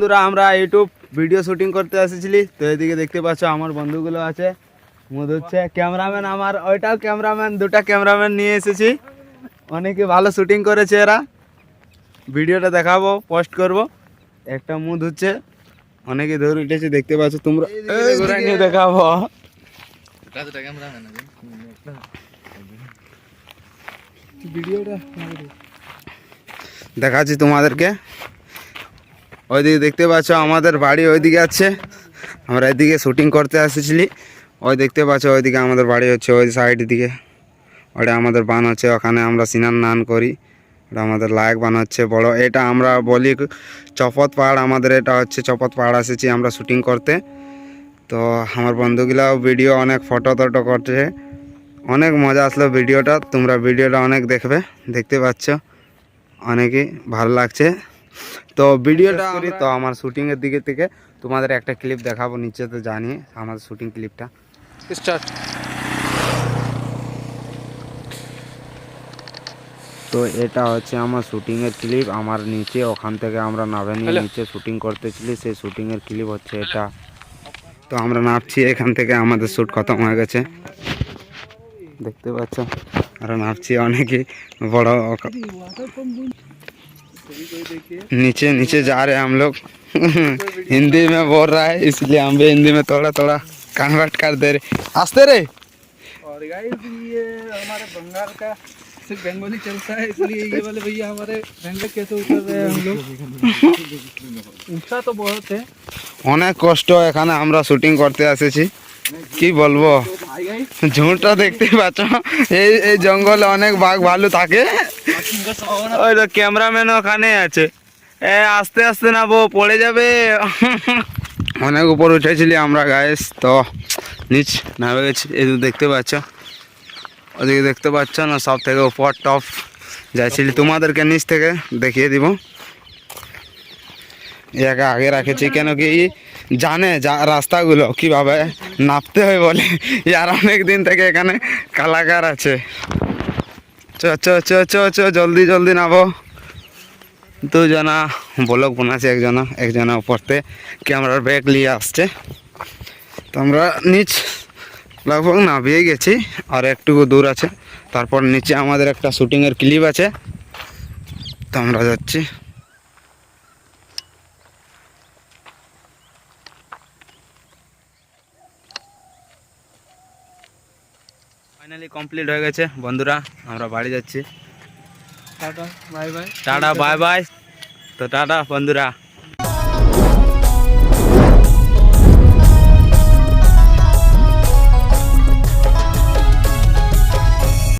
বন্ধুরা আমরা YouTube video shooting করতে এসেছিলি, তো এদিকে দেখতে পাচ্ছ আমার বন্ধুগুলো আছে, মুদ হচ্ছে ক্যামেরাম্যান আমার, ওইটাও ক্যামেরাম্যান, দুটা ক্যামেরাম্যান নিয়ে এসেছি। অনেকে ভালো শুটিং করেছে এরা, ভিডিওটা দেখাবো, পোস্ট করব। একটা মুদ হচ্ছে, অনেকে ধরে উঠেছে দেখতে পাচ্ছ তোমরা, নিয়ে দেখাবো। দেখাচ্ছি তোমাদেরকে। ওইদিকে দেখতে পাচ্ছ আমাদের বাড়ি ওইদিকে আছে, আমরা এদিকে শুটিং করতে এসেছিলি। ওই দেখতে পাচ্ছ ওইদিকে আমাদের বাড়ি হচ্ছে, ওই সাইড দিকে ওটা আমাদের বান হচ্ছে, ওখানে আমরা স্নান করি। ওটা আমাদের লায়ক বান হচ্ছে বড়, এটা আমরা বলি চপত পাহাড়। আমাদের এটা হচ্ছে চপত পাহাড়, এসেছি আমরা শুটিং করতে। তো আমার বন্ধুগুলাও ভিডিও অনেক ফটো টটো করছে, অনেক মজা আসলো ভিডিওটা। তোমরা ভিডিওটা অনেক দেখবে, দেখতে পাচ্ছ অনেকই ভালো লাগছে। তো ভিডিওটা করি, তো আমার শুটিংয়ের দিকে থেকে তোমাদের একটা ক্লিপ দেখাবো, নিচে তো জানি আমাদের শুটিং ক্লিপটা স্টার্ট। তো এটা হচ্ছে আমার শুটিংয়ের ক্লিপ, আমার নিচে ওখান থেকে আমরা নামে নিয়ে নিচে শুটিং করতেছিলি, সেই শুটিংয়ের ক্লিপ হচ্ছে এটা। তো আমরা নামছি এখান থেকে, আমাদের শ্যুট খতম হয়ে গেছে দেখতে পাচ্ছ। আর নামছি অনেকই বড়, नीचे नीचे जा रहे हैं हम लोग। हिंदी में बोल रहा है, इसलिए हम भी हिंदी में थोड़ा थोड़ा कन्वर्ट कर दे रहे। हंसते रहे। और गाइस ये हमारे बंगाल का सिर्फ बंगाली चलता है, इसलिए ये वाले भैया हमारे बंगाल कैसे उतर रहे हैं हम लोग। ऊंचा तो बहुत है, অনেক কষ্ট এখানে আমরা শুটিং করতে এসেছি, কি বলবো। ঝুঁটা দেখতে পাচ্ছ, এই এই জঙ্গলে অনেক বাঘ ভালু থাকে। ওই তো ক্যামেরাম্যান ওখানে আছে, আস্তে আস্তে নাবো, পড়ে যাবে। অনেক উপর উঠেছিলি আমরা গাইস, তো নিচ নামে গেছি। এই দেখতে পাচ্ছ, ওদিকে দেখতে পাচ্ছ না, সব থেকে উপর টপ যাইছিলি, তোমাদেরকে নিচ থেকে দেখিয়ে দিব। একে আগে রাখেছি কেন কি জানে যা রাস্তাগুলো কিভাবে নাপতে হয় বলে, আর অনেক দিন থেকে এখানে কালাকার আছে। চ চ চ চ চ জলদি জলদি নাবো। দুজনা ব্লগ বানাচ্ছে, একজনা উপরতে ক্যামেরার ব্যাগ নিয়ে আসছে। তো আমরা নিচ লগভগ নামিয়ে গেছি, আর একটুকু দূর আছে, তারপর নিচে আমাদের একটা শুটিংয়ের ক্লিপ আছে, তো আমরা যাচ্ছি। ফাইনালি কমপ্লিট হয়ে গেছে বন্ধুরা, আমরা বাড়ি যাচ্ছি। Tata bye bye. Tata bye bye. তো টাটা বন্ধুরা।